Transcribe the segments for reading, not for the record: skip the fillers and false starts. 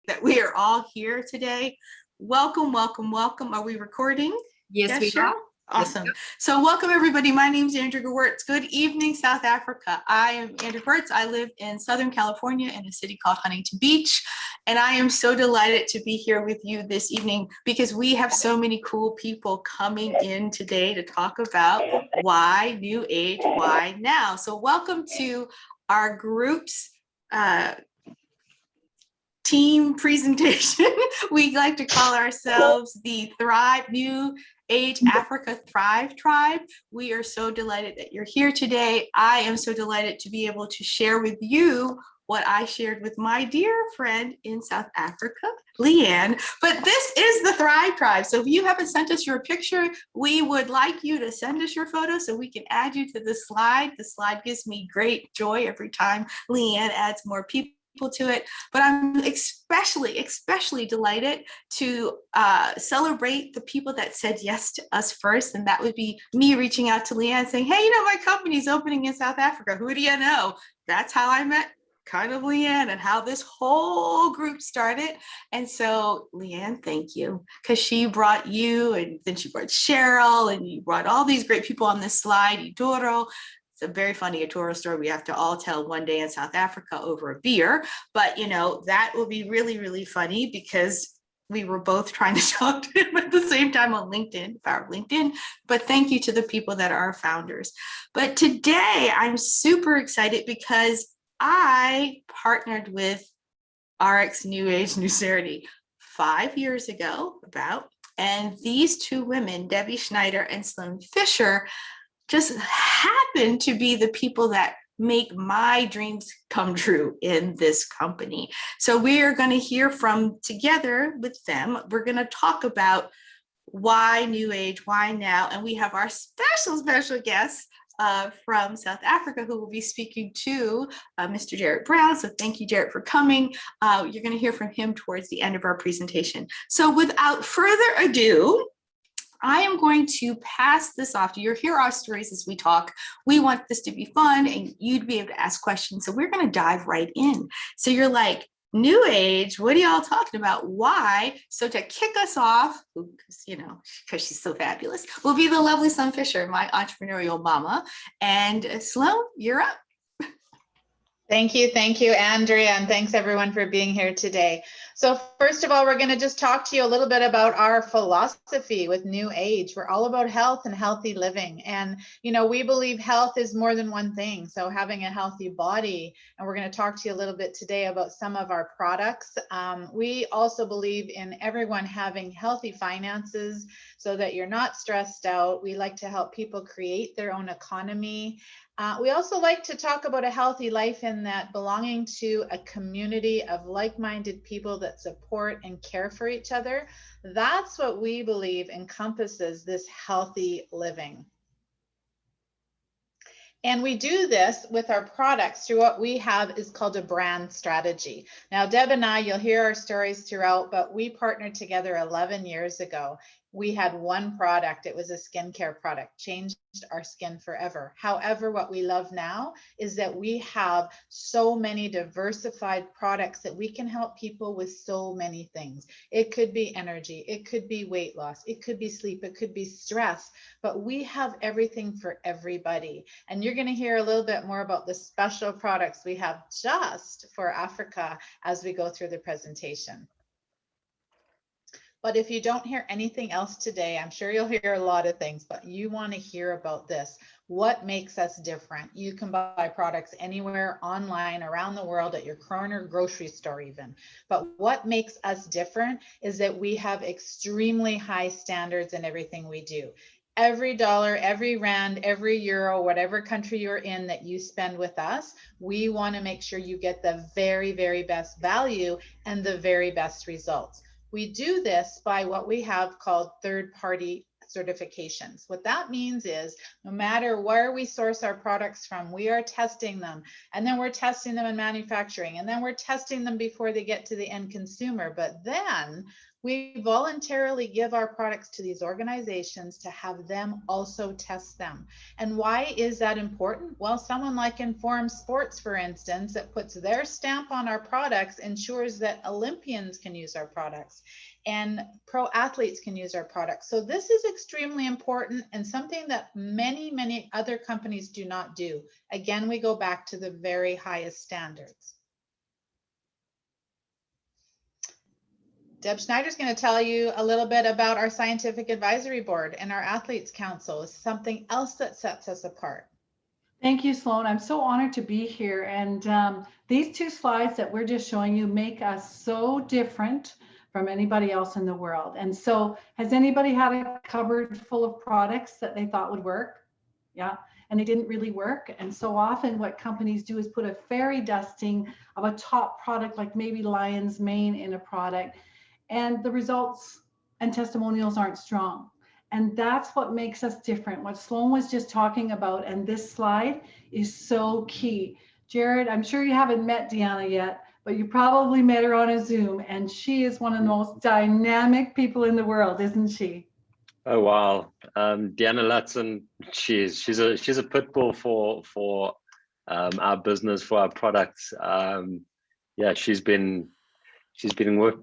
that we are all here today. Welcome, welcome, welcome. Are we recording? Yes, we are. Awesome. Yes. So welcome everybody. My name is Andrea Gewirtz. Good evening, South Africa. I am Andrea Gewirtz. I live in Southern California in a city called Huntington Beach. And I am so delighted to be here with you this evening because we have so many cool people coming in today to talk about why New Age, why now. So welcome to our group's team presentation. We like to call ourselves the Thrive New Age Africa Thrive Tribe. We are so delighted that you're here today. I am so delighted to be able to share with you what I shared with my dear friend in South Africa, Leanne. But this is the Thrive Tribe. So if you haven't sent us your picture, we would like you to send us your photo so we can add you to the slide. The slide gives me great joy every time Leanne adds more people to it, but I'm especially delighted to celebrate the people that said yes to us first, and that would be me reaching out to Leanne saying, hey, you know, my company's opening in South Africa. Who do you know? That's how I met kind of Leanne and how this whole group started. And so Leanne, thank you, because she brought you, and then she brought Cheryl, and you brought all these great people on this slide, Idoro. It's a very funny Atoro story we have to all tell one day in South Africa over a beer. But, you know, that will be really, really funny because we were both trying to talk to him at the same time on LinkedIn, our LinkedIn. But thank you to the people that are founders. But today I'm super excited because I partnered with RX New Age Nucerity 5 years ago and these two women, Debbie Schneider and Sloan Fisher, just happen to be the people that make my dreams come true in this company. So we are going to hear from together with them. We're going to talk about why New Age, why now, and we have our special guest from South Africa who will be speaking to Mr. Jarrett Brown. So thank you, Jarrett, for coming. You're going to hear from him towards the end of our presentation. So without further ado, I am going to pass this off to you. Hear our stories as we talk. We want this to be fun and you'd be able to ask questions. So we're going to dive right in. So you're like, New Age, what are y'all talking about? Why? So to kick us off, you know, because she's so fabulous, will be the lovely Sloan Fisher, my entrepreneurial mama. And Sloan, you're up. Thank you, Andrea, and thanks everyone for being here today. So first of all, we're going to just talk to you a little bit about our philosophy with New Age. We're all about health and healthy living. And, you know, we believe health is more than one thing. So having a healthy body, and we're going to talk to you a little bit today about some of our products. We also believe in everyone having healthy finances so that you're not stressed out. We like to help people create their own economy. We also like to talk about a healthy life in that belonging to a community of like-minded people that support and care for each other. That's what we believe encompasses this healthy living. And we do this with our products through what we have is called a brand strategy. Now, Deb and I, you'll hear our stories throughout, but we partnered together 11 years ago. We had one product. It was a skincare product, changed our skin forever. However, what we love now is that we have so many diversified products that we can help people with so many things. It could be energy, it could be weight loss, it could be sleep, it could be stress, but we have everything for everybody. And you're going to hear a little bit more about the special products we have just for Africa as we go through the presentation. But if you don't hear anything else today, I'm sure you'll hear a lot of things, but you want to hear about this. What makes us different? You can buy products anywhere, online, around the world, at your corner grocery store even. But what makes us different is that we have extremely high standards in everything we do. Every dollar, every rand, every euro, whatever country you're in that you spend with us, we want to make sure you get the very, very best value and the very best results. We do this by what we have called third-party certifications. What that means is no matter where we source our products from, we are testing them, and then we're testing them in manufacturing, and then we're testing them before they get to the end consumer. But then We voluntarily give our products to these organizations to have them also test them. And why is that important? Well, someone like Inform Sports, for instance, that puts their stamp on our products, ensures that Olympians can use our products and pro athletes can use our products. So this is extremely important and something that many, many other companies do not do. Again, we go back to the very highest standards. Deb Schneider's going to tell you a little bit about our scientific advisory board and our athletes council. Is something else that sets us apart. Thank you, Sloan. I'm so honored to be here. And these two slides that we're just showing you make us so different from anybody else in the world. And so has anybody had a cupboard full of products that they thought would work? Yeah, and they didn't really work. And so often what companies do is put a fairy dusting of a top product, like maybe Lion's Mane, in a product, and the results and testimonials aren't strong. And that's what makes us different. What Sloan was just talking about, and this slide is so key. Jared, I'm sure you haven't met Deanna yet, but you probably met her on a Zoom, and she is one of the most dynamic people in the world, isn't she? Oh wow, Deanna Latson, she's a pit bull for our business, for our products. Yeah, she's been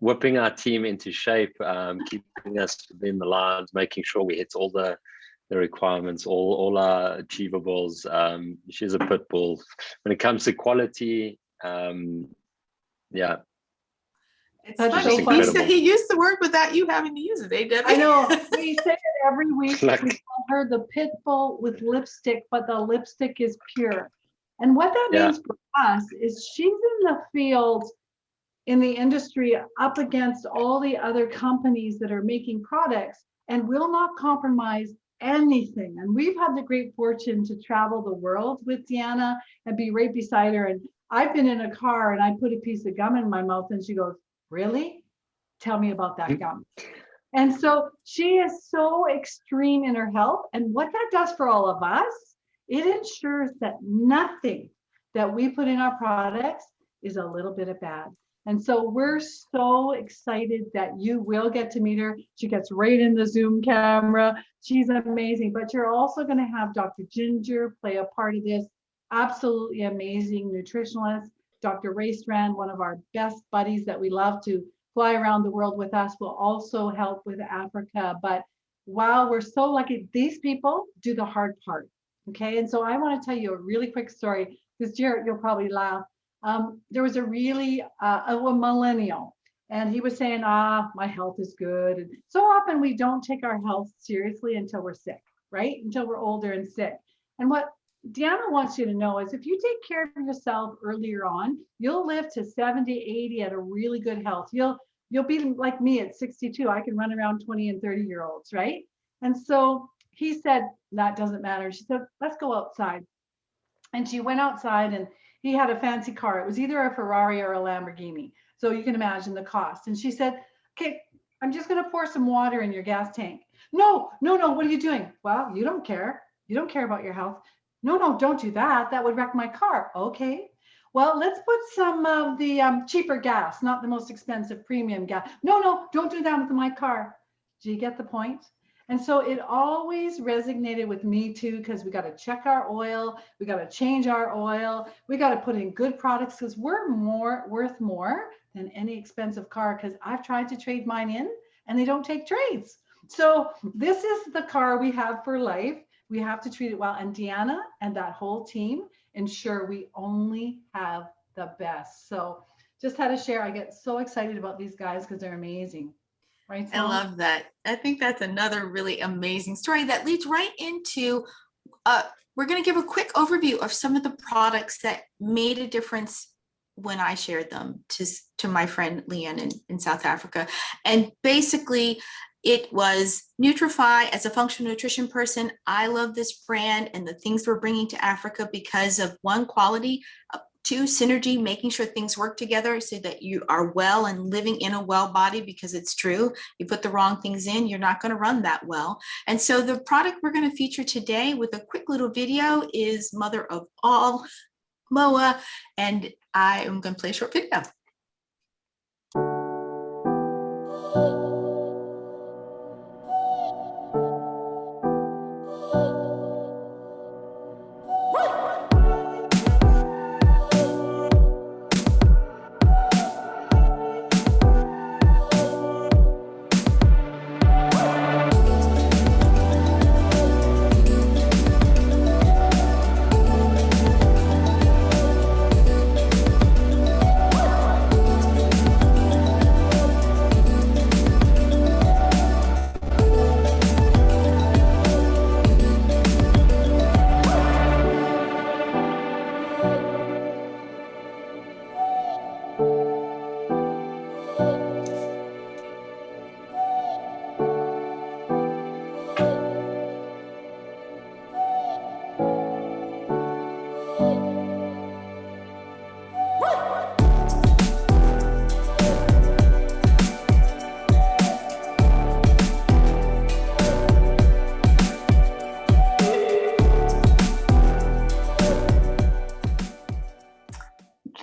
whipping our team into shape, keeping us within the lines, making sure we hit all the requirements, all our achievables. She's a pit bull when it comes to quality. Yeah. It's That's funny. so funny. He used the word without you having to use it, Debbie? I know. We say it every week. Like, we call her the pit bull with lipstick, but the lipstick is pure. And what that means for us is she's in the field, in the industry, up against all the other companies that are making products, and will not compromise anything. And we've had the great fortune to travel the world with Deanna and be right beside her. And I've been in a car and I put a piece of gum in my mouth and she goes, "Really? Tell me about that gum." And so she is so extreme in her help. And what that does for all of us, it ensures that nothing that we put in our products is a little bit of bad. And so we're so excited that you will get to meet her. She gets right in the Zoom camera. She's amazing. But you're also going to have Dr. Ginger play a part of this. Absolutely amazing nutritionalist. Dr. Ray Strand, one of our best buddies that we love to fly around the world with us, will also help with Africa. But wow, we're so lucky. These people do the hard part. Okay. And so I want to tell you a really quick story, because Jared, you'll probably laugh. There was a really a millennial, and he was saying, my health is good. And so often we don't take our health seriously until we're sick, right? Until we're older and sick. And what Deanna wants you to know is if you take care of yourself earlier on, you'll live to 70, 80 at a really good health. You'll be like me at 62. I can run around 20 and 30-year-olds, right? And so he said, that doesn't matter. She said, let's go outside. And she went outside, and he had a fancy car. It was either a Ferrari or a Lamborghini. So you can imagine the cost. And she said, okay, I'm just going to pour some water in your gas tank. No, what are you doing? Well, you don't care. You don't care about your health. No, don't do that. That would wreck my car. Okay. Well, let's put some of the cheaper gas, not the most expensive premium gas. No, don't do that with my car. Do you get the point? And so it always resonated with me too, because we got to check our oil. We got to change our oil. We got to put in good products, because we're worth more than any expensive car, because I've tried to trade mine in and they don't take trades. So this is the car we have for life. We have to treat it well. And Deanna and that whole team ensure we only have the best. So just had to share. I get so excited about these guys because they're amazing. Right, I love that. I think that's another really amazing story that leads right into, we're going to give a quick overview of some of the products that made a difference when I shared them to my friend Leanne in South Africa. And basically, it was Nutrify. As a functional nutrition person, I love this brand and the things we're bringing to Africa because of, one, quality, two, synergy, making sure things work together so that you are well and living in a well body, because it's true. You put the wrong things in, you're not going to run that well. And so the product we're going to feature today with a quick little video is mother of all, MOA, and I am going to play a short video.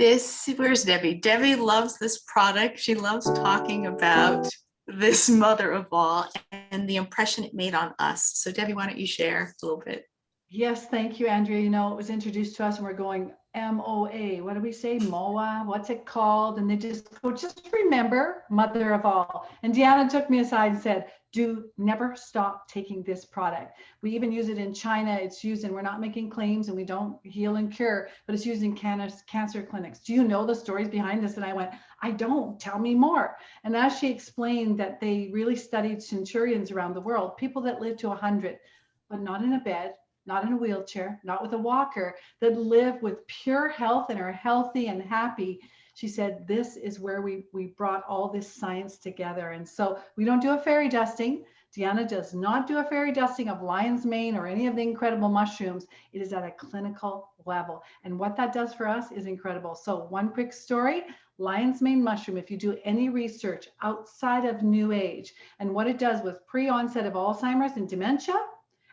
Where's Debbie? Debbie loves this product. She loves talking about this mother of all and the impression it made on us. So Debbie, why don't you share a little bit? Yes, thank you, Andrea. You know, it was introduced to us and we're going MOA. What do we say? MOA? What's it called? And they just go, just remember, mother of all. And Deanna took me aside and said, do never stop taking this product. We even use it in China. It's used, and we're not making claims and we don't heal and cure, but it's used in cancer clinics. Do you know the stories behind this? And I went, I don't, tell me more. And as she explained that they really studied centurions around the world, people that live to 100, but not in a bed, not in a wheelchair, not with a walker, that live with pure health and are healthy and happy. She said, this is where we brought all this science together. And so we don't do a fairy dusting. Deanna does not do a fairy dusting of lion's mane or any of the incredible mushrooms. It is at a clinical level. And what that does for us is incredible. So one quick story, lion's mane mushroom, if you do any research outside of New Age and what it does with pre-onset of Alzheimer's and dementia,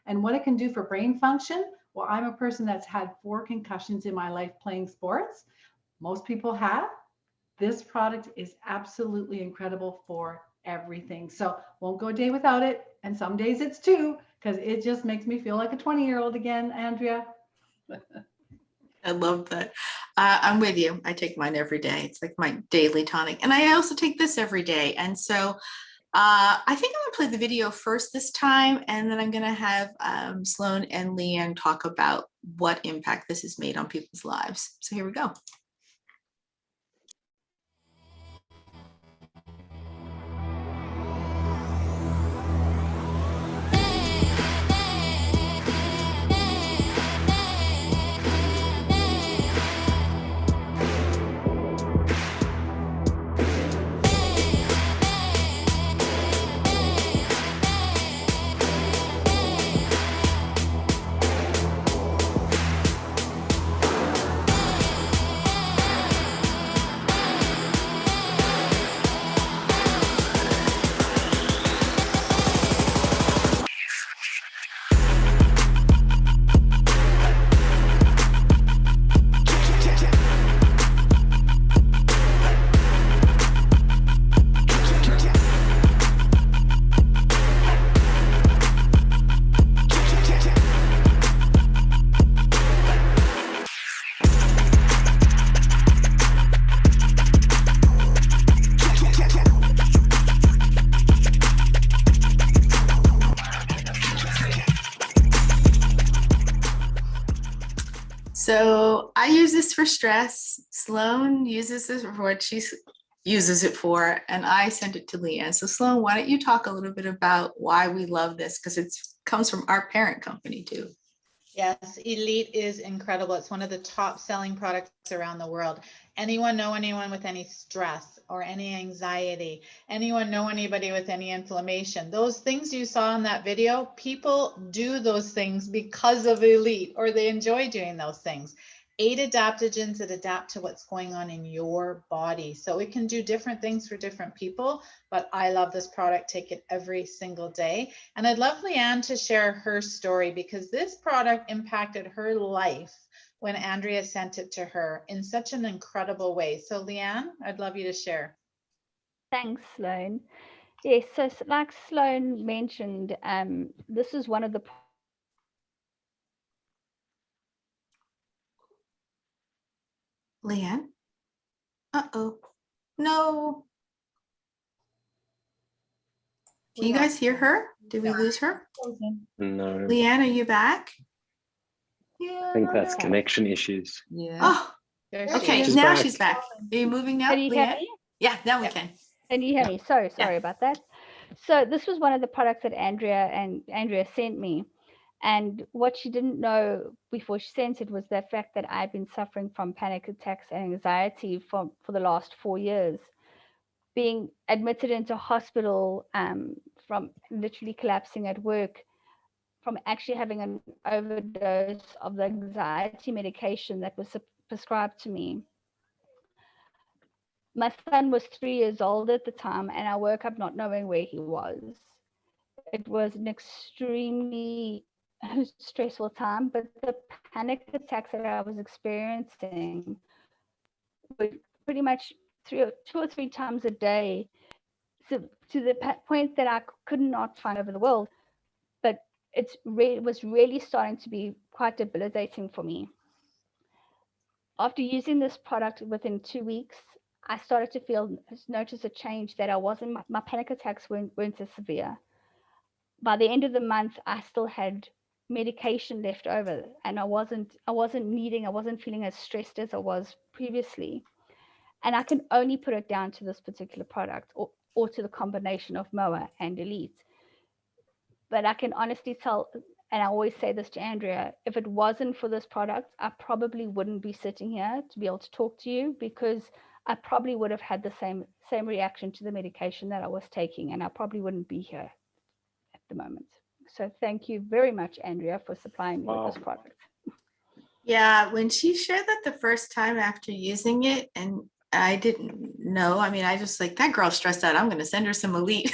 and what it can do for brain function. Well, I'm a person that's had 4 concussions in my life playing sports. Most people have. This product is absolutely incredible for everything. So won't go a day without it. And some days it's 2, because it just makes me feel like a 20-year-old again, Andrea. I love that. I'm with you. I take mine every day. It's like my daily tonic. And I also take this every day. And so I think I'm gonna play the video first this time, and then I'm gonna have Sloan and Leanne talk about what impact this has made on people's lives. So here we go. So I use this for stress. Sloan uses this for what she uses it for, and I sent it to Leanne. So Sloan, why don't you talk a little bit about why we love this? Because it comes from our parent company too. Yes, Elite is incredible. It's one of the top selling products around the world. Anyone know anyone with any stress or any anxiety? Anyone know anybody with any inflammation? Those things you saw in that video, people do those things because of Elite, or they enjoy doing those things. 8 adaptogens that adapt to what's going on in your body. So it can do different things for different people, but I love this product, take it every single day. And I'd love Leanne to share her story, because this product impacted her life when Andrea sent it to her in such an incredible way. So Leanne, I'd love you to share. Thanks, Sloan. Yes, so like Sloan mentioned, this is one of the Leanne? Uh-oh. No. Can you guys hear her? Did we lose her? No, Leanne, are you back? Yeah, I think that's connection issues. Yeah. Oh, There she okay. is. She's Now back. she's back. Are you moving now, Can you hear Leanne? me? Yeah, now we Yep. can. Can you hear me? Sorry about that. So this was one of the products that Andrea sent me. And what she didn't know before she sent it was the fact that I've been suffering from panic attacks and anxiety for the last 4 years. Being admitted into hospital, from literally collapsing at work, from actually having an overdose of the anxiety medication that was prescribed to me. My son was 3 years old at the time, and I woke up not knowing where he was. It was an extremely stressful time, but the panic attacks that I was experiencing would pretty much 2 or 3 times a day, to the point that I could not find over the world. But it was really starting to be quite debilitating for me. After using this product within 2 weeks, I started to notice a change that I wasn't, my panic attacks weren't as severe. By the end of the month, I still had medication left over, and I wasn't feeling as stressed as I was previously. And I can only put it down to this particular product, or to the combination of Moa and Elite. But I can honestly tell, and I always say this to Andrea, if it wasn't for this product, I probably wouldn't be sitting here to be able to talk to you, because I probably would have had the same reaction to the medication that I was taking, and I probably wouldn't be here at the moment. So thank you very much, Andrea, for supplying me with this product. Yeah, when she shared that the first time after using it, and I didn't know, I mean, I just like, that girl's stressed out, I'm going to send her some Elite.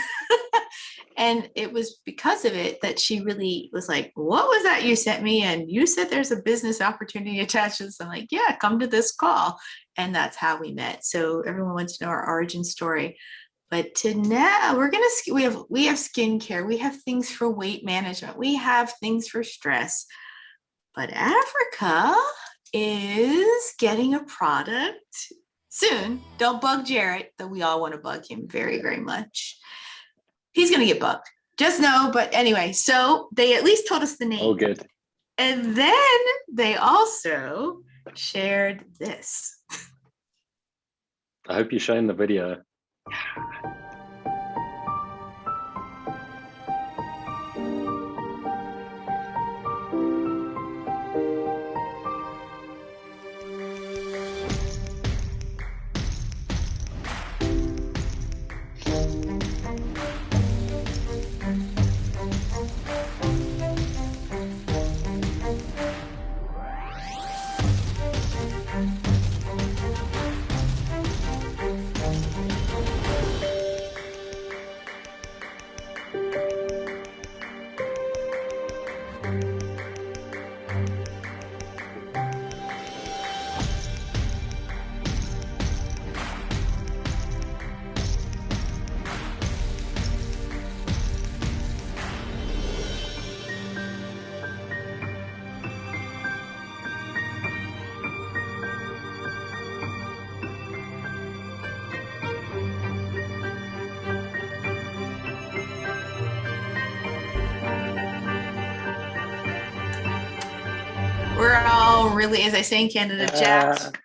And it was because of it that she really was like, what was that you sent me? And you said there's a business opportunity attached to this. I'm like, yeah, come to this call. And that's how we met. So everyone wants to know our origin story. But to now, we have skincare, we have things for weight management, we have things for stress. But Africa is getting a product soon. Don't bug Jarrett, though we all want to bug him very, very much. He's going to get bugged. Just know. But anyway, so they at least told us the name. Oh, good. And then they also shared this. I hope you're showing the video. We're all really, as I say in Canada, jacked.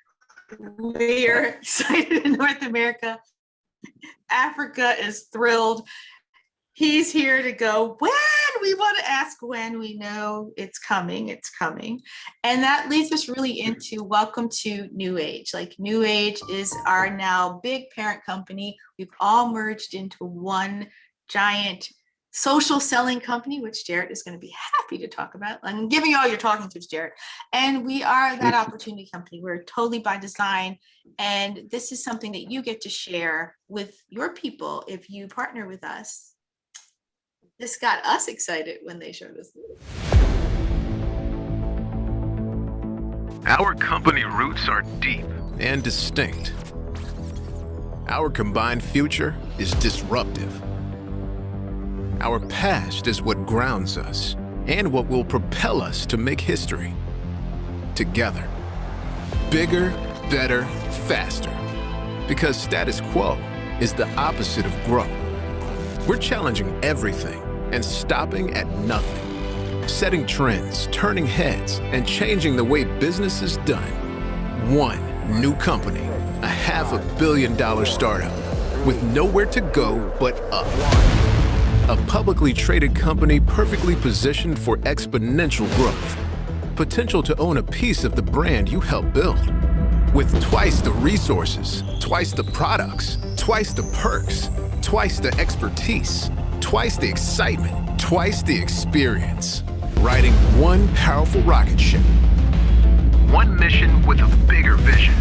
We're excited in North America. Africa is thrilled. He's here to go, when we want to ask when, we know it's coming, it's coming. And that leads us really into welcome to NewAge. Like, NewAge is our now big parent company. We've all merged into one giant social selling company, which Jarrett is going to be happy to talk about. I'm giving you all your talking tips, Jarrett. And we are that opportunity company. We're totally by design. And this is something that you get to share with your people if you partner with us. This got us excited when they showed us this. Our company roots are deep and distinct. Our combined future is disruptive. Our past is what grounds us and what will propel us to make history. Together. Bigger, better, faster. Because status quo is the opposite of growth. We're challenging everything and stopping at nothing. Setting trends, turning heads, and changing the way business is done. One new company, a $500 million startup with nowhere to go but up. A publicly traded company perfectly positioned for exponential growth. Potential to own a piece of the brand you helped build. With twice the resources, twice the products, twice the perks, twice the expertise, twice the excitement, twice the experience. Riding one powerful rocket ship. One mission with a bigger vision.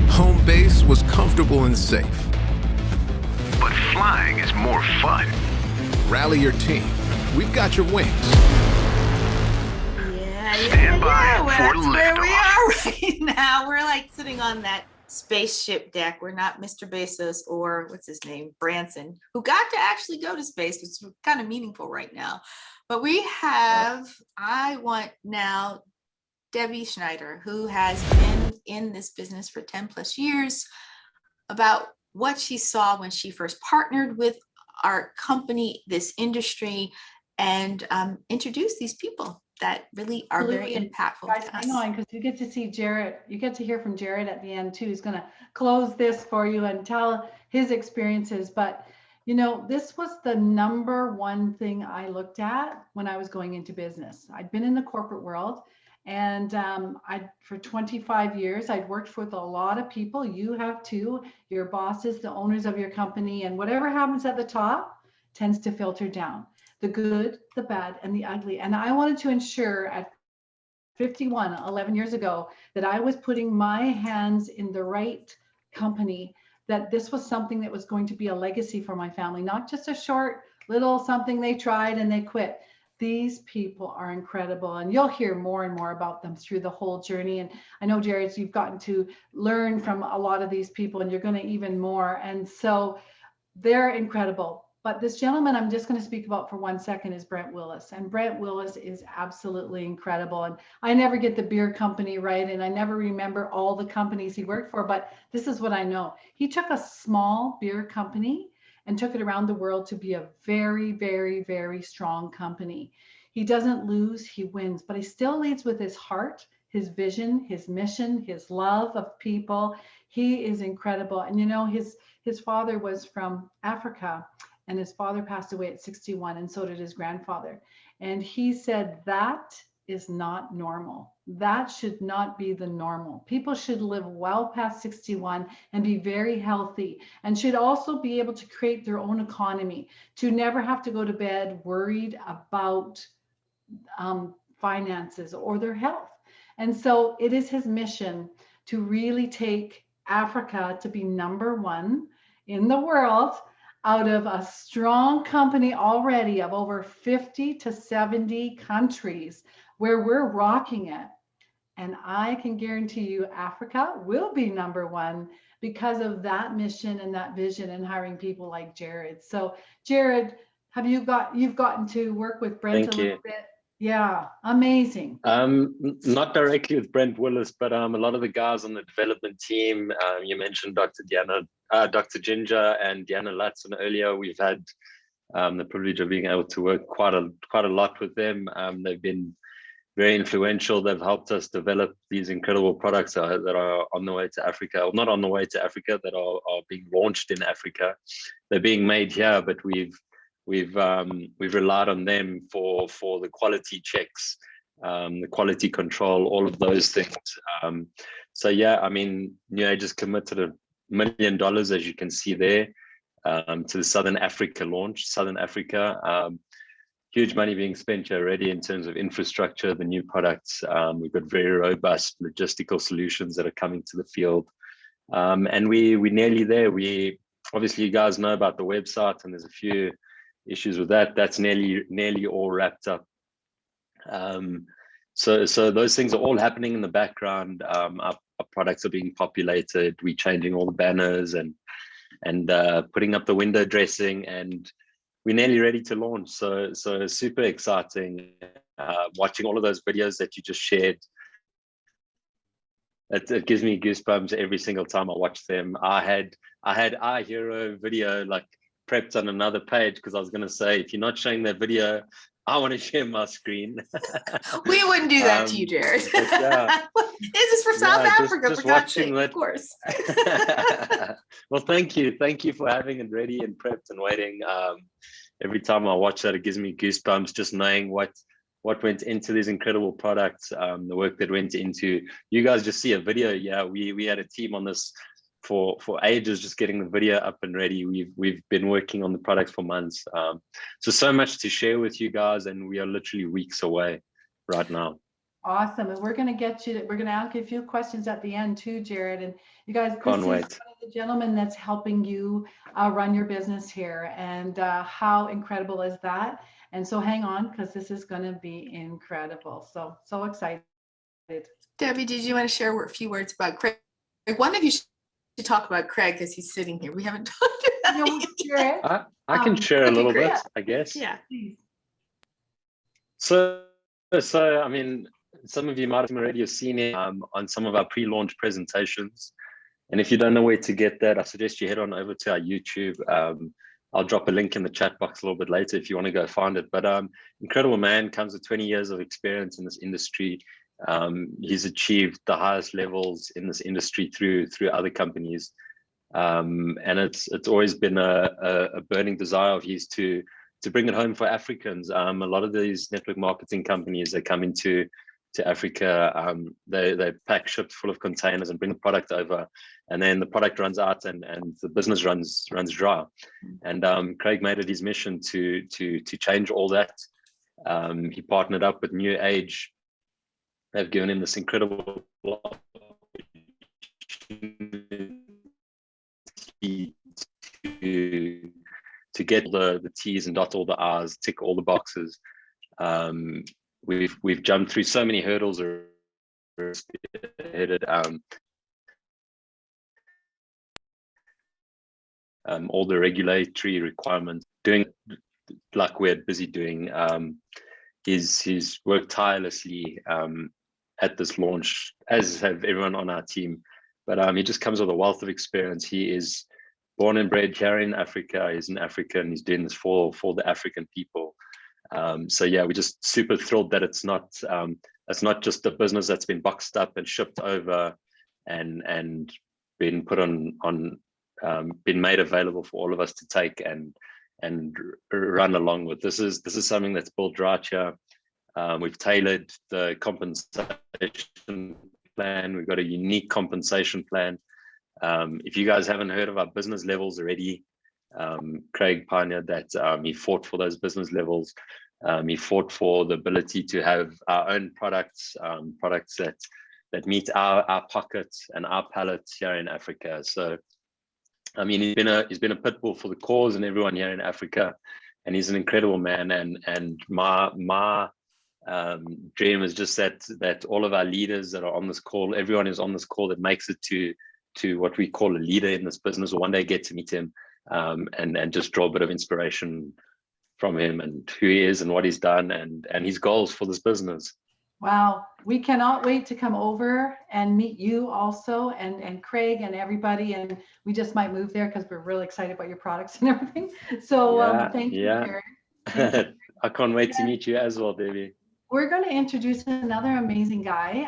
Home base was comfortable and safe. But flying is more fun. Rally your team. We've got your wings. Yeah, Stand by for that's where we liftoff. are right now. We're like sitting on that spaceship deck. We're not Mr. Bezos or what's his name, Branson, who got to actually go to space, which is kind of meaningful right now. But we have, I want now Debbie Schneider, who has been in this business for 10 plus years, about what she saw when she first partnered with our company, this industry, and introduce these people that really are very impactful. Guys, hang on, because you get to see Jared. You get to hear from Jared at the end too. He's going to close this for you and tell his experiences. But you know, this was the number one thing I looked at when I was going into business. I'd been in the corporate world, and for 25 years, I'd worked with a lot of people. You have too, your bosses, the owners of your company, and whatever happens at the top tends to filter down. The good, the bad, and the ugly. And I wanted to ensure at 51, 11 years ago, that I was putting my hands in the right company, that this was something that was going to be a legacy for my family, not just a short little something they tried and they quit. These people are incredible, and you'll hear more and more about them through the whole journey. And I know, Jared, you've gotten to learn from a lot of these people, and you're going to even more. And so they're incredible. But this gentleman I'm just going to speak about for 1 second is Brent Willis. And Brent Willis is absolutely incredible. And I never get the beer company right, and I never remember all the companies he worked for, but this is what I know. He took a small beer company and took it around the world to be a very, very, very strong company. He doesn't lose, he wins, but he still leads with his heart, his vision, his mission, his love of people. He is incredible. And you know, his father was from Africa, and his father passed away at 61, and so did his grandfather. And he said, that is not normal. That should not be the normal. People should live well past 61 and be very healthy, and should also be able to create their own economy, to never have to go to bed worried about finances or their health. And so it is his mission to really take Africa to be #1 in the world, out of a strong company already of over 50 to 70 countries where we're rocking it. And I can guarantee you Africa will be #1 because of that mission and that vision, and hiring people like Jared. So Jared, you've gotten to work with Brent a little bit? Yeah, amazing. Not directly with Brent Willis, but a lot of the guys on the development team. You mentioned Dr. Ginger and Deanna Latson earlier. We've had the privilege of being able to work quite a lot with them. They've been very influential. They've helped us develop these incredible products that are on the way to Africa, or not on the way to Africa, that are being launched in Africa. They're being made here, but we've relied on them for the quality checks, the quality control, all of those things. So yeah, I mean, NewAge has committed $1 million, as you can see there, to the Southern Africa launch. Southern Africa, huge money being spent here already in terms of infrastructure, the new products. We've got very robust logistical solutions that are coming to the field, and we're nearly there. Obviously, you guys know about the website, and there's a few issues with that. That's nearly all wrapped up. So those things are all happening in the background. Our products are being populated. We're changing all the banners and putting up the window dressing, and we're nearly ready to launch. So super exciting. Watching all of those videos that you just shared, it gives me goosebumps every single time I watch them. I had our hero video like prepped on another page, because I was going to say, if you're not showing that video, I want to share my screen. We wouldn't do that to you, Jared. This is for South Africa, just for God's sake, of course. Well, thank you for having it ready and prepped and waiting. Every time I watch that, it gives me goosebumps, just knowing what went into these incredible products, the work that went into. You guys just see a video. Yeah, we had a team on this for ages, just getting the video up and ready. We've been working on the products for months. So much to share with you guys, and we are literally weeks away right now. Awesome. And we're going to ask you a few questions at the end too, Jared. And you guys, this is one of the gentlemen that's helping you run your business here. And how incredible is that? And so hang on, because this is going to be incredible. So excited. Debbie, did you want to share a few words about Craig? One of you to talk about Craig because he's sitting here. We haven't talked about No, him sure. yet. I can share a that'd be little great. bit, I guess. Yeah. Please. So I mean, some of you might have already seen it on some of our pre-launch presentations. And if you don't know where to get that, I suggest you head on over to our YouTube. I'll drop a link in the chat box a little bit later if you want to go find it. But incredible man, comes with 20 years of experience in this industry. He's achieved the highest levels in this industry through other companies. And it's always been a burning desire of his to bring it home for Africans. A lot of these network marketing companies that come into Africa, they pack ships full of containers and bring the product over, and then the product runs out and the business runs dry. And Craig made it his mission to change all that. He partnered up with NewAge. They've given him this incredible opportunity to get the T's and dot all the R's, tick all the boxes. We've jumped through so many hurdles or headed all the regulatory requirements, doing like we're busy doing. He's worked tirelessly at this launch, as have everyone on our team. But he just comes with a wealth of experience. He is born and bred here in Africa. He's an African. He's doing this for the African people. So yeah, we're just super thrilled that it's not just a business that's been boxed up and shipped over and been put on been made available for all of us to take and run along with. This is something that's built right here. We've tailored the compensation plan. We've got a unique compensation plan. If you guys haven't heard of our business levels already, Craig pioneered that. He fought for those business levels. He fought for the ability to have our own products, products that meet our pockets and our palates here in Africa. So, I mean, he's been a pit bull for the cause and everyone here in Africa, and he's an incredible man. And my dream is just that all of our leaders that are on this call, everyone who's on this call that makes it to what we call a leader in this business, will one day get to meet him and just draw a bit of inspiration from him and who he is and what he's done and his goals for this business. Wow, we cannot wait to come over and meet you also, and Craig and everybody, and we just might move there because we're really excited about your products and everything. So thank you, Jared. I can't wait to meet you as well, Debbie. We're going to introduce another amazing guy.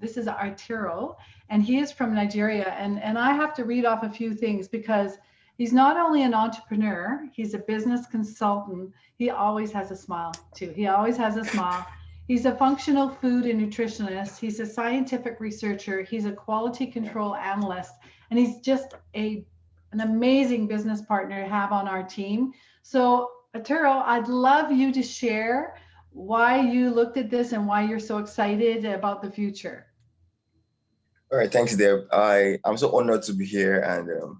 This is Arturo, and he is from Nigeria. And I have to read off a few things because he's not only an entrepreneur, he's a business consultant. He always has a smile too. He always has a smile. He's a functional food and nutritionist. He's a scientific researcher. He's a quality control analyst, and he's just an amazing business partner to have on our team. So Arturo, I'd love you to share why you looked at this and why you're so excited about the future. All right, thanks, Deb. I'm so honored to be here, and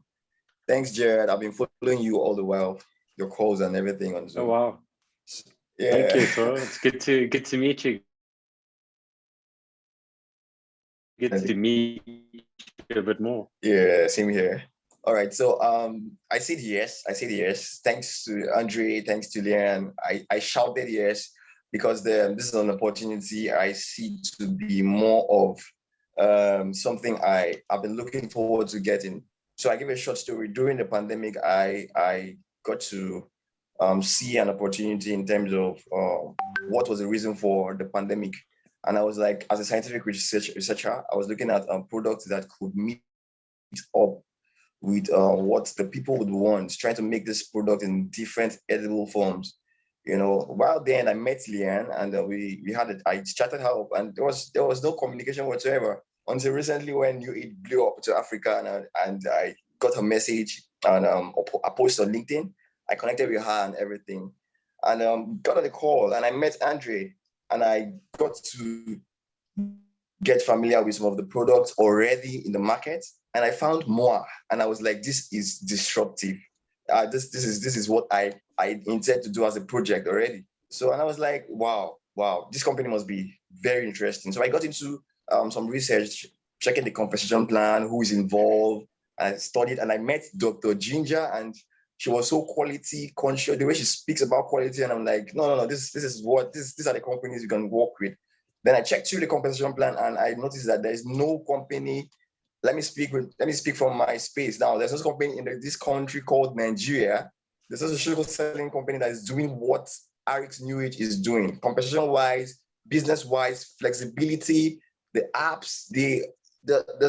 thanks, Jared. I've been following you all the while, your calls and everything on Zoom. Oh wow! Yeah. Thank you, Toro. It's good to meet you. Good to meet you a bit more. Yeah, same here. All right, so I said yes. Thanks to Andre, thanks to Leanne. I shouted yes because this is an opportunity I see to be more of something I've been looking forward to getting. So I give a short story. During the pandemic, I got to see an opportunity in terms of what was the reason for the pandemic. And I was like, as a scientific researcher, I was looking at products that could meet up with what the people would want, trying to make this product in different edible forms. While then I met Leanne and we had it. I chatted her up, and there was no communication whatsoever until recently when NewAge blew up to Africa, and I got a message and a post on LinkedIn. I connected with her and everything, and got on the call, and I met Andre, and I got to get familiar with some of the products already in the market, and I found more, and I was like, this is disruptive. This is what I intend to do as a project already. So, and I was like, wow, this company must be very interesting. So I got into some research, checking the compensation plan, who is involved, I studied and I met Dr. Ginger, and she was so quality conscious, the way she speaks about quality. And I'm like, no, these are the companies you can work with. Then I checked through the compensation plan and I noticed that there is no company. Let me speak from my space now. There's no company in this country called Nigeria. There's a social selling company that is doing what RX NewAge is doing, compensation wise, business wise, flexibility, the apps, the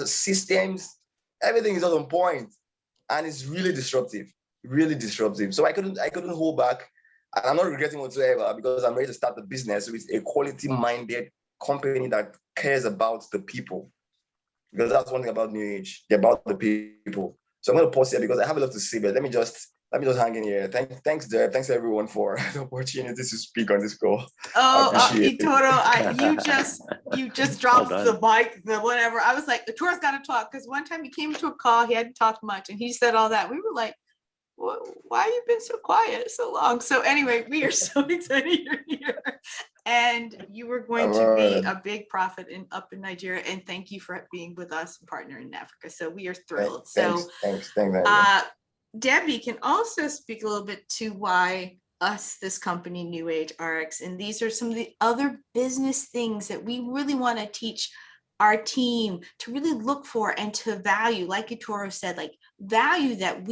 systems, everything is on point, and it's really disruptive. So I couldn't hold back, and I'm not regretting whatsoever because I'm ready to start the business with a quality-minded company that cares about the people. Because that's one thing about NewAge, they're about the people. So I'm going to pause here because I have a lot to say, but let me just hang in here. Thanks, Deb. Thanks everyone for the opportunity to speak on this call. You just dropped the mic, the whatever. I was like, the tour's got to talk, because one time he came to a call, he hadn't talked much, and he said all that. We were like, why have you been so quiet so long? So anyway, we are so excited you're here, and you were going to be a big prophet up in Nigeria, and thank you for being with us and partnering in Africa. So we are thrilled. Thanks. Debbie can also speak a little bit to why this company, NewAge RX, and these are some of the other business things that we really want to teach our team to really look for and to value. Like Ettore said, like value that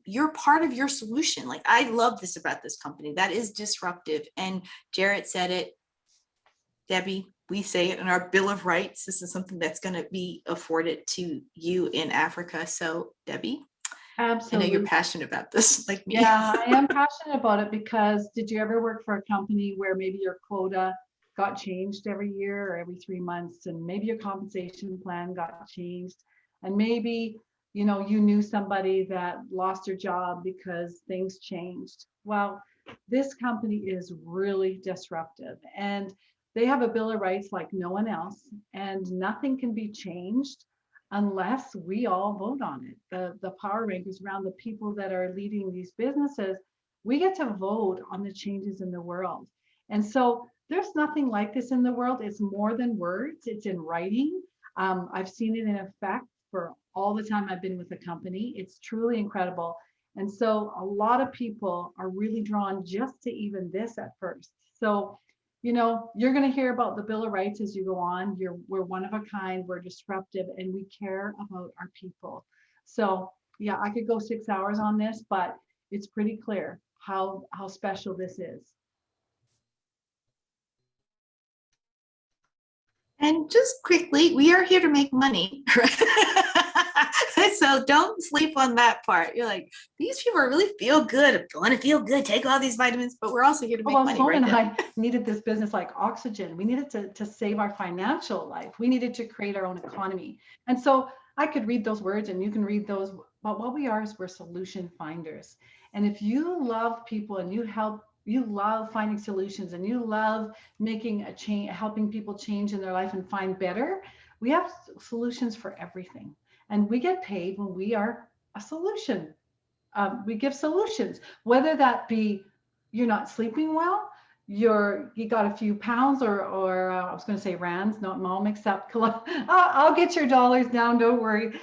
you're part of your solution. Like, I love this about this company, that is disruptive. And Jarrett said it, Debbie, we say it in our Bill of Rights. This is something that's going to be afforded to you in Africa. So Debbie, absolutely. I know you're passionate about this, like me. Yeah, I am passionate about it, because did you ever work for a company where maybe your quota got changed every year or every 3 months, and maybe your compensation plan got changed, and maybe you knew somebody that lost their job because things changed? Well, this company is really disruptive, and they have a Bill of Rights like no one else, and nothing can be changed unless we all vote on it. The power rankings around the people that are leading these businesses, we get to vote on the changes in the world. And so there's nothing like this in the world. It's more than words, it's in writing. I've seen it in effect for all the time I've been with the company. It's truly incredible. And so a lot of people are really drawn just to even this at first. So, you're going to hear about the Bill of Rights as you go on. We're one of a kind, we're disruptive, and we care about our people. So yeah, I could go 6 hours on this, but it's pretty clear how special this is. And just quickly, we are here to make money. So don't sleep on that part. You're like, these people really feel good. Want to feel good, take all these vitamins, but we're also here to make money. Sloan and I needed this business like oxygen. We needed to save our financial life. We needed to create our own economy. And so I could read those words and you can read those, but what we are is we're solution finders. And if you love people and you love finding solutions and you love making a change, helping people change in their life and find better, we have solutions for everything. And we get paid when we are a solution. We give solutions, whether that be you're not sleeping well, you got a few pounds, or I was going to say rands, not all mixed up. I'll get your dollars down, don't worry.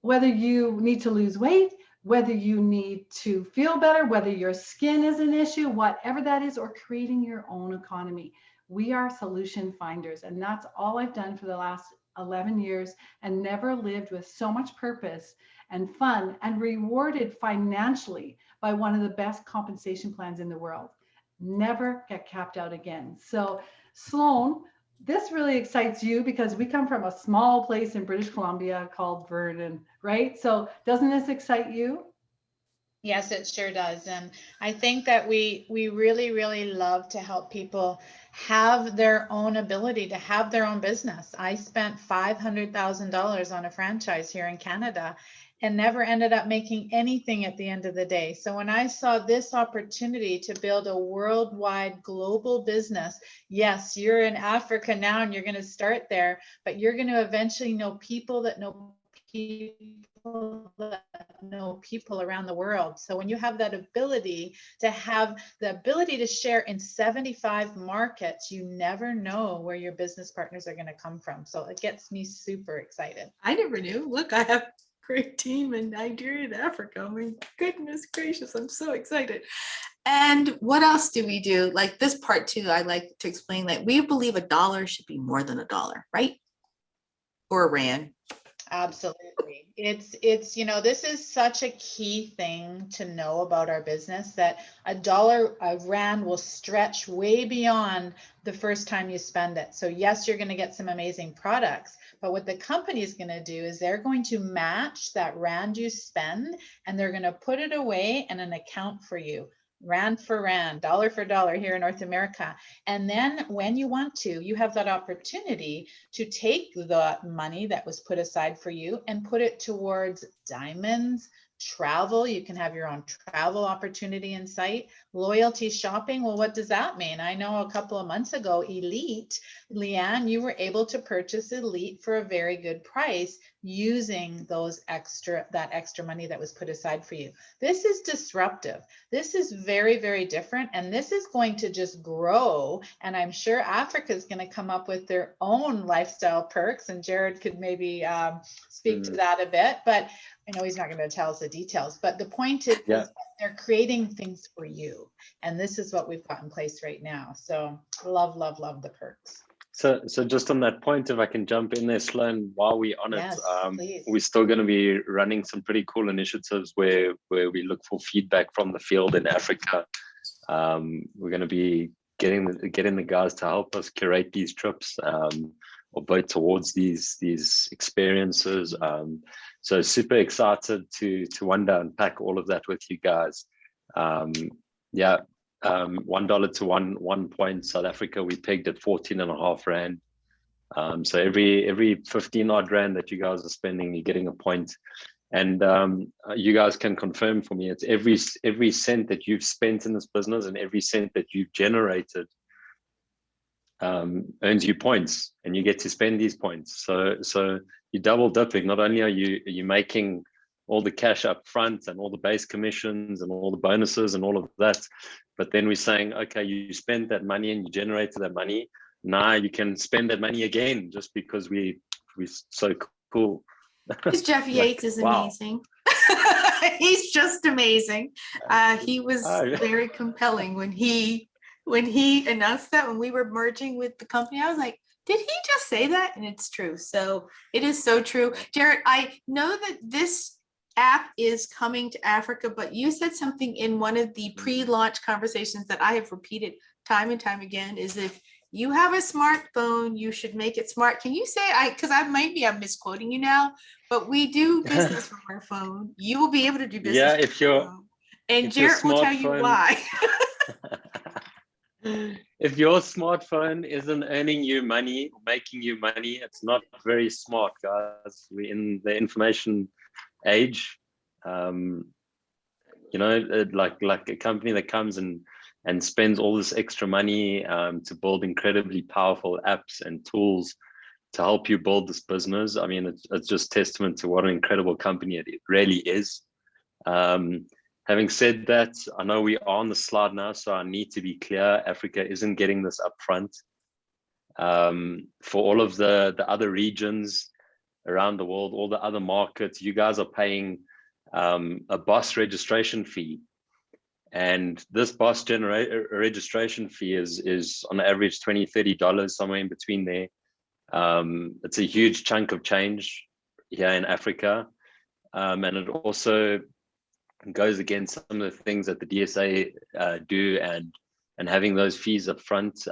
Whether you need to lose weight, whether you need to feel better, whether your skin is an issue, whatever that is, or creating your own economy. We are solution finders, and that's all I've done for the last 11 years, and never lived with so much purpose and fun and rewarded financially by one of the best compensation plans in the world. Never get capped out again. So Sloan, this really excites you because we come from a small place in British Columbia called Vernon, right? So doesn't this excite you? Yes, it sure does. And I think that we really, really love to help people have their own ability to have their own business. I spent $500,000 on a franchise here in Canada and never ended up making anything at the end of the day. So when I saw this opportunity to build a worldwide global business, yes, you're in Africa now and you're going to start there, but you're going to eventually know people that know people around the world. So when you have that ability to share in 75 markets, you never know where your business partners are going to come from. So it gets me super excited. I never knew. Look, I have great team in Nigeria and Africa. I mean, goodness gracious, I'm so excited. And what else do we do? Like this part too, I like to explain that we believe $1 should be more than $1, right? Or a rand. Absolutely. It's, you know, this is such a key thing to know about our business, that a rand will stretch way beyond the first time you spend it. So yes, you're going to get some amazing products, but what the company is going to do is they're going to match that rand you spend, and they're going to put it away in an account for you. Rand for rand, dollar for dollar here in North America. And then when you want to, you have that opportunity to take the money that was put aside for you and put it towards diamonds, travel. You can have your own travel opportunity in sight. Loyalty shopping. Well, what does that mean? I know a couple of months ago, Elite, Leanne, you were able to purchase Elite for a very good price using that extra money that was put aside for you. This is disruptive. This is very, very different. And this is going to just grow. And I'm sure Africa is going to come up with their own lifestyle perks. And Jared could maybe speak to that a bit, but I know he's not going to tell us the details, but the point is, is they're creating things for you. And this is what we've got in place right now. So love, love, love the perks. So just on that point, if I can jump in there, Sloan, while we're on Yes, it, we're still going to be running some pretty cool initiatives where we look for feedback from the field in Africa. We're going to be getting the guys to help us curate these trips or vote towards these experiences. So super excited to one day unpack all of that with you guys. $1 to one point. South Africa, we pegged at 14.5 rand. So every 15 odd rand that you guys are spending, you're getting a point. And you guys can confirm for me, it's every cent that you've spent in this business and every cent that you've generated earns you points, and you get to spend these points. So you're double dipping. Not only are you making all the cash up front and all the base commissions and all the bonuses and all of that, but then we're saying, okay, you spent that money and you generated that money. Now you can spend that money again, just because we're so cool. Because Jeff Yates is amazing. He's just amazing. He was very compelling when he announced that, when we were merging with the company. I was like, did he just say that? And it's true. So it is so true. Jared, I know that this app is coming to Africa, but you said something in one of the pre-launch conversations that I have repeated time and time again, is if you have a smartphone, you should make it smart. Can you say, because I'm misquoting you now, but we do business from our phone. You will be able to do business. Yeah, if you're, and Jared will tell you why. If your smartphone isn't earning you money, making you money, it's not very smart, guys. We're in the information age. Like a company that comes and spends all this extra money to build incredibly powerful apps and tools to help you build this business. I mean, it's just testament to what an incredible company it really is. Having said that, I know we are on the slide now, so I need to be clear. Africa isn't getting this upfront. For all of the other regions around the world, all the other markets, you guys are paying a BOSS registration fee. And this BOSS registration fee is on average $20, $30, somewhere in between there. It's a huge chunk of change here in Africa. And it also goes against some of the things that the DSA do, and having those fees up front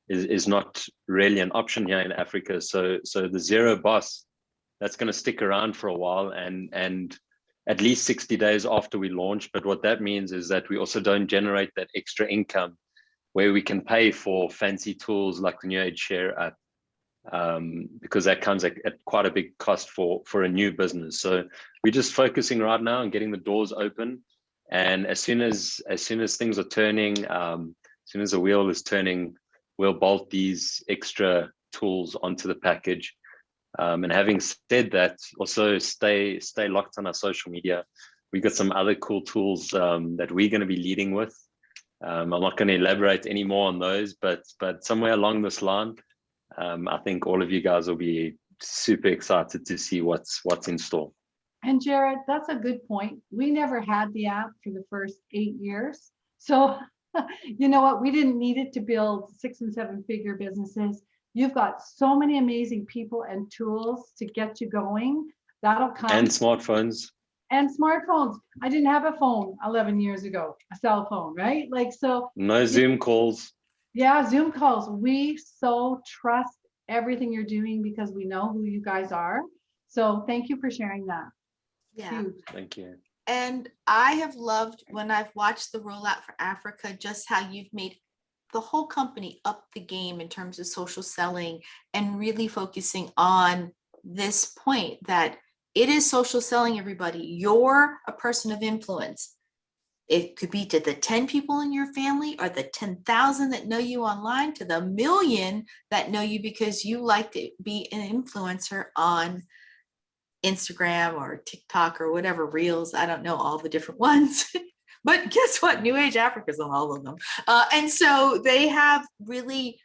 is not really an option here in Africa. So the zero BOSS, that's going to stick around for a while, and at least 60 days after we launch. But what that means is that we also don't generate that extra income where we can pay for fancy tools like the NewAge Share app, because that comes at quite a big cost for a new business. So we're just focusing right now on getting the doors open, and as soon as things are turning, as soon as the wheel is turning, we'll bolt these extra tools onto the package. And having said that, also stay locked on our social media. We've got some other cool tools that we're going to be leading with. I'm not going to elaborate any more on those, but somewhere along this line, I think all of you guys will be super excited to see what's in store. And Jared, that's a good point. We never had the app for the first 8 years. So you know what? We didn't need it to build 6 and 7 figure businesses. You've got so many amazing people and tools to get you going. That'll come. And smartphones. And smartphones. I didn't have a phone 11 years ago, a cell phone, right? Like, so. No Zoom calls. Yeah, Zoom calls. We so trust everything you're doing because we know who you guys are. So thank you for sharing that. Yeah. Huge. Thank you. And I have loved when I've watched the rollout for Africa, just how you've made the whole company up the game in terms of social selling and really focusing on this point that it is social selling, everybody. You're a person of influence. It could be to the 10 people in your family or the 10,000 that know you online to the million that know you because you like to be an influencer on Instagram or TikTok or whatever reels. I don't know all the different ones, but guess what? NewAge Africa's on all of them. And so they have really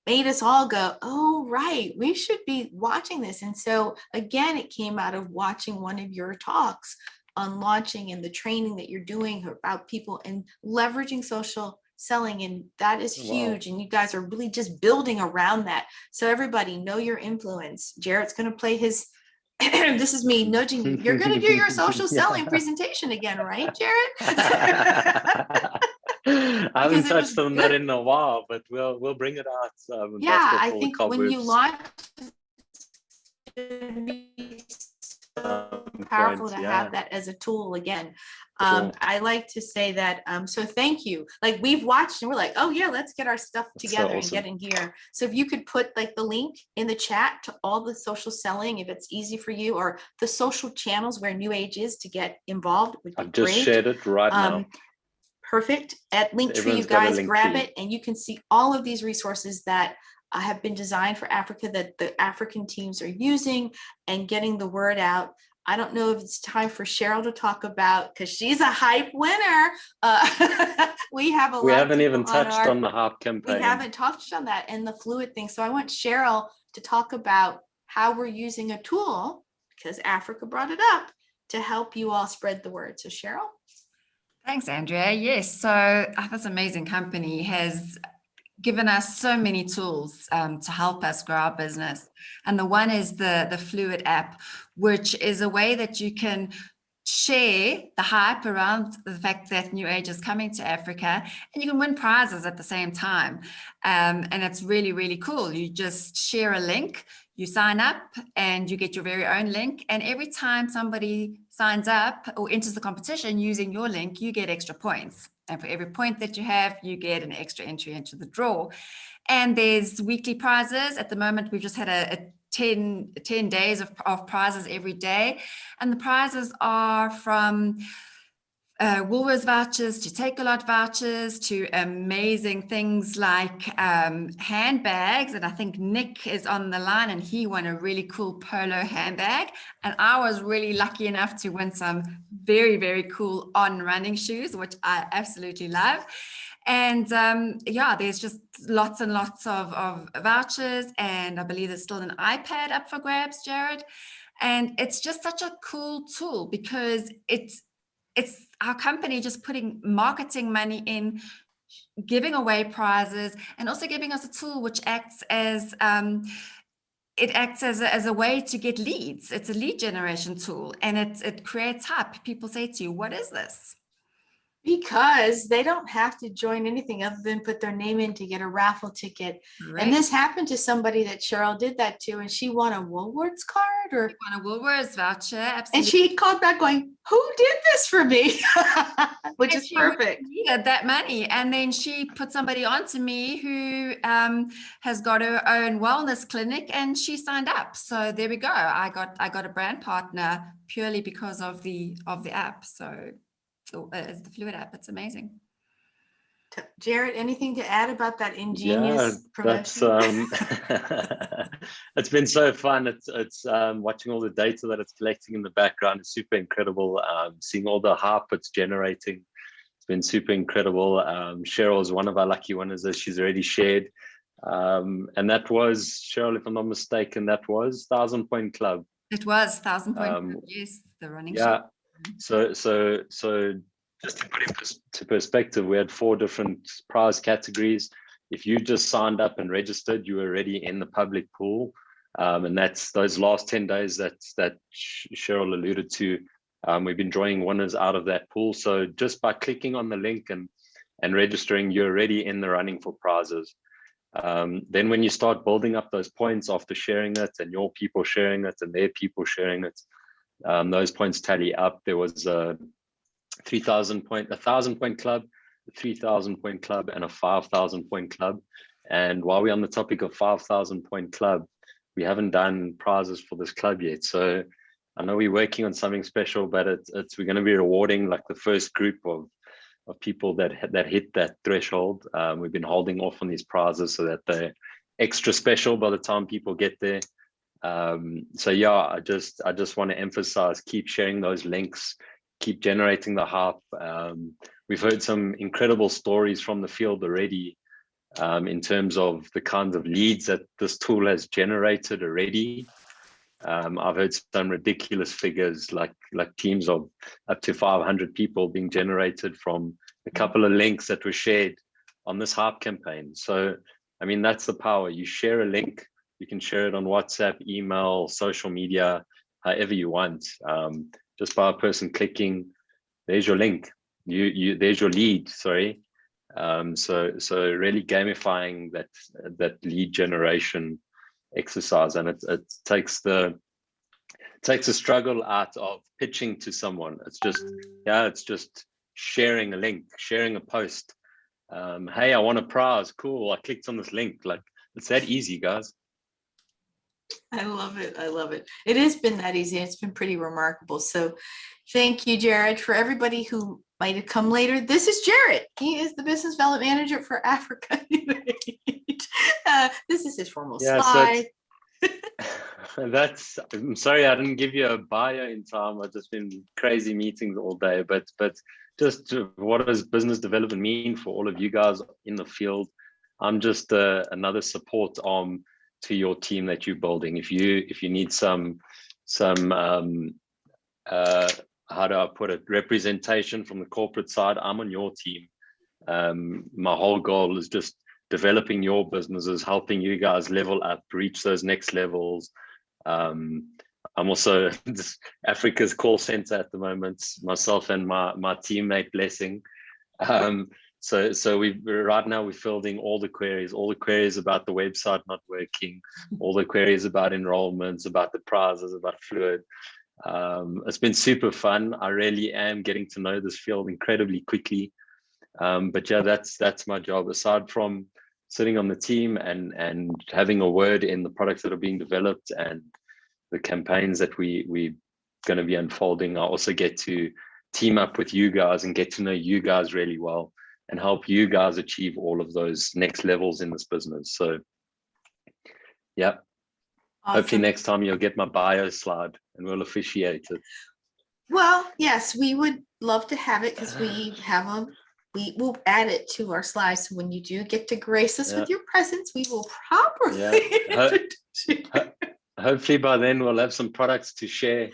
made us all go, oh, right, we should be watching this. And so again, it came out of watching one of your talks on launching and the training that you're doing about people and leveraging social selling. And that is huge. And you guys are really just building around that. So everybody know your influence. Jarrett's going to play his this is me nudging you. You're going to do your social selling presentation again, right, Jarrett? I haven't touched on that in a while, but we'll bring it out. Yeah, I think when you launch, powerful to have that as a tool again. I like to say that, so thank you. Like we've watched and we're like, oh yeah, let's get our stuff together and get in gear. So if you could put like the link in the chat to all the social selling, if it's easy for you, or the social channels where NewAge is to get involved, would be I've just great. shared it right now. Perfect. At Linktree, you guys grab it and you can see all of these resources that have been designed for Africa that the African teams are using and getting the word out. I don't know if it's time for Cheryl to talk about, because she's a hype winner. We haven't even touched on the hype campaign. We haven't touched on that and the fluid thing. So I want Cheryl to talk about how we're using a tool, because Africa brought it up, to help you all spread the word. So Cheryl. Thanks, Andrea. Yes, so this amazing company has given us so many tools to help us grow our business. And the one is the Fluid app, which is a way that you can share the hype around the fact that NewAge is coming to Africa, and you can win prizes at the same time. And it's really, really cool. You just share a link, you sign up, and you get your very own link. And every time somebody signs up or enters the competition using your link, you get extra points. And for every point that you have, you get an extra entry into the draw. And there's weekly prizes. At the moment, we've just had a 10 days of prizes every day. And the prizes are from Woolworths vouchers to Take-A-Lot vouchers to amazing things like handbags. And I think Nick is on the line and he won a really cool polo handbag. And I was really lucky enough to win some very, very cool On running shoes, which I absolutely love. And yeah, there's just lots and lots of vouchers. And I believe there's still an iPad up for grabs, Jared. And it's just such a cool tool because it's our company just putting marketing money in, giving away prizes, and also giving us a tool which acts as a way to get leads. It's a lead generation tool, and it creates hype. People say to you, "What is this?" Because they don't have to join anything other than put their name in to get a raffle ticket. Right. And this happened to somebody that Cheryl did that to, and she won a Woolworths card, or she won a Woolworths voucher. Absolutely. And she called back going, "Who did this for me?" Which is perfect. Needed that money, and then she put somebody onto me who has got her own wellness clinic, and she signed up. So there we go. I got a brand partner purely because of the app. So. It's the Fluid app. It's amazing. Jared, anything to add about that ingenious promotion? That's it's been so fun. It's watching all the data that it's collecting in the background is super incredible. Seeing all the hype it's generating, it's been super incredible. Cheryl is one of our lucky winners, as she's already shared. And that was, Cheryl, if I'm not mistaken, that was 1,000 Point Club. It was 1,000 Point Club, yes. the running Yeah. shoe? So just to put into perspective, we had 4 different prize categories. If you just signed up and registered, you were already in the public pool. And that's those last 10 days that Cheryl alluded to. We've been drawing winners out of that pool. So just by clicking on the link and registering, you're already in the running for prizes. Then when you start building up those points after sharing it, and your people sharing it and their people sharing it, those points tally up. There was a 1,000 point club, a 3,000 point club, and a 5,000 point club. And while we're on the topic of 5,000 point club, we haven't done prizes for this club yet. So I know we're working on something special, but we're going to be rewarding like the first group of people that hit that threshold. We've been holding off on these prizes so that they're extra special by the time people get there. So yeah, I just want to emphasize, keep sharing those links, keep generating the hype. We've heard some incredible stories from the field already, in terms of the kinds of leads that this tool has generated already. I've heard some ridiculous figures, like teams of up to 500 people being generated from a couple of links that were shared on this hype campaign. So, I mean, that's the power. You share a link, you can share it on WhatsApp, email, social media, however you want. Just by a person clicking, there's your link. There's your lead. Sorry. So really gamifying that lead generation exercise, and it takes the struggle out of pitching to someone. It's just sharing a link, sharing a post. Hey, I want a prize. Cool. I clicked on this link. Like, it's that easy, guys. I love it. I love it. It has been that easy. It's been pretty remarkable. So thank you, Jared. For everybody who might have come later, this is Jared. He is the business development manager for Africa. This is his formal slide. So I'm sorry I didn't give you a bio in time. I've just been crazy meetings all day, but just what does business development mean for all of you guys in the field? I'm just another support arm to your team that you're building. If you need some how do I put it, representation from the corporate side, I'm on your team. My whole goal is just developing your businesses, helping you guys level up, reach those next levels. I'm also Africa's call center at the moment, myself and my teammate Blessing. So right now we're fielding all the queries about the website not working, all the queries about enrollments, about the prizes, about Fluid. It's been super fun. I really am getting to know this field incredibly quickly. But yeah, that's my job. Aside from sitting on the team and having a word in the products that are being developed and the campaigns that we're going to be unfolding, I also get to team up with you guys and get to know you guys really well and help you guys achieve all of those next levels in this business. So yeah, awesome. Hopefully next time you'll get my bio slide and we'll officiate it. Well, yes, we would love to have it because we have we will add it to our slides. So when you do get to grace us with your presence, we will properly hopefully by then we'll have some products to share.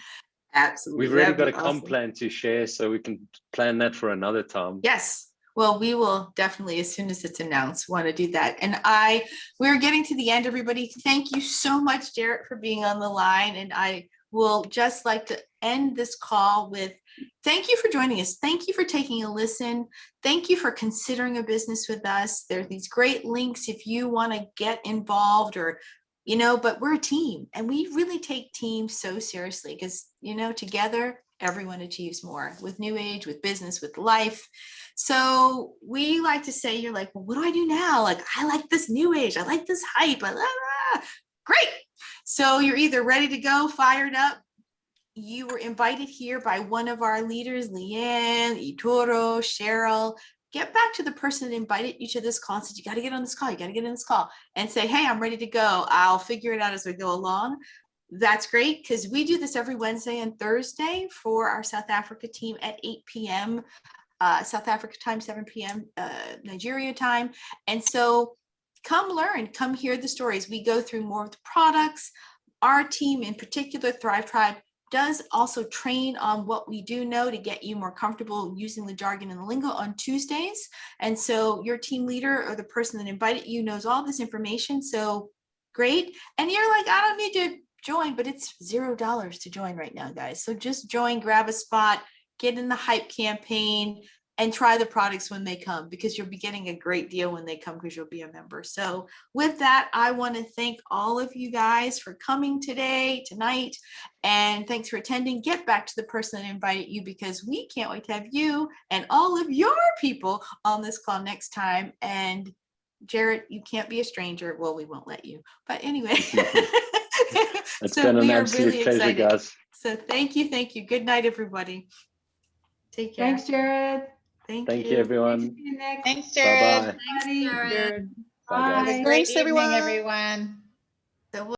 Absolutely. We've already got a comp plan to share, so we can plan that for another time. Yes. Well, we will definitely, as soon as it's announced, want to do that. And we're getting to the end, everybody. Thank you so much, Jared, for being on the line. And I will just like to end this call with thank you for joining us. Thank you for taking a listen. Thank you for considering a business with us. There are these great links if you want to get involved or, but we're a team and we really take teams so seriously because, together, everyone achieves more with NewAge, with business, with life. So we like to say, you're like, well, what do I do now? Like, I like this NewAge. I like this hype. Great. So you're either ready to go, fired up. You were invited here by one of our leaders, Leanne, Itoro, Cheryl. Get back to the person that invited you to this call and said, you got to get on this call. You got to get in this call and say, hey, I'm ready to go. I'll figure it out as we go along. That's great because we do this every Wednesday and Thursday for our South Africa team at 8 p.m. South Africa time, 7 p.m. Nigeria time. And so come learn, come hear the stories. We go through more of the products. Our team in particular, Thrive Tribe, does also train on what we do know to get you more comfortable using the jargon and the lingo on Tuesdays. And so your team leader or the person that invited you knows all this information. So great. And you're like, I don't need to join, but it's $0 to join right now, guys. So just join, grab a spot, get in the hype campaign, and try the products when they come, because you'll be getting a great deal when they come because you'll be a member. So with that, I want to thank all of you guys for coming tonight, and thanks for attending. Get back to the person that invited you, because we can't wait to have you and all of your people on this call next time. And Jared, you can't be a stranger. Well, we won't let you, but anyway. It's So been an we are absolute really pleasure, excited. guys. So thank you. Good night, everybody. Take care. Thanks, Jared. Thank Thank you, you. everyone. See you next. Thanks, Jared. Bye-bye. Thanks, Jared. Bye, guys. Bye. Great Thanks, evening, everyone. everyone. So we'll